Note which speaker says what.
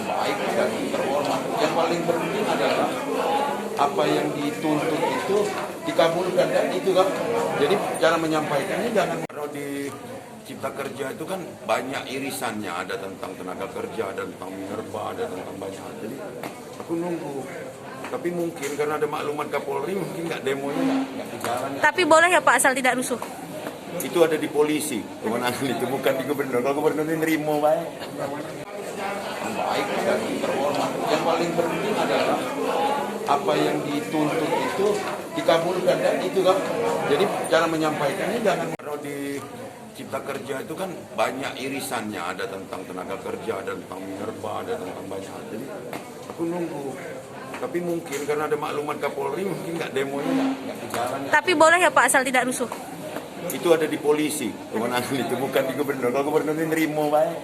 Speaker 1: yang baik dan terhormat. Yang paling penting adalah apa yang dituntut itu dikabulkan, dan itu kan. Jadi cara menyampaikannya jangan. Kalau di Cipta Kerja itu kan banyak irisannya, ada tentang tenaga kerja, ada tentang minerba, ada tentang banyak hal. Jadi aku nunggu. Tapi mungkin karena ada maklumat Kapolri, mungkin nggak demonya nggak dijalan.
Speaker 2: Tapi boleh ya Pak, asal tidak rusuh?
Speaker 1: Itu ada di polisi, kewenangan itu bukan di gubernur. Kalau gubernur ini nerimo baik. Yang baik dan terhormat. Yang paling penting adalah apa yang dituntut itu dikabulkan, dan itu kan. Jadi cara menyampaikannya jangan. Kalau di Cipta Kerja itu kan banyak irisannya, ada tentang tenaga kerja, ada tentang minerba, ada tentang banyak hal. Jadi aku nunggu. Tapi mungkin karena ada maklumat Kapolri, mungkin nggak demonya nggak dijalan.
Speaker 2: Tapi boleh ya Pak, asal tidak rusuh?
Speaker 1: Itu ada di polisi, kewenangan itu bukan di gubernur. Kalau gubernur ini nerimo baik.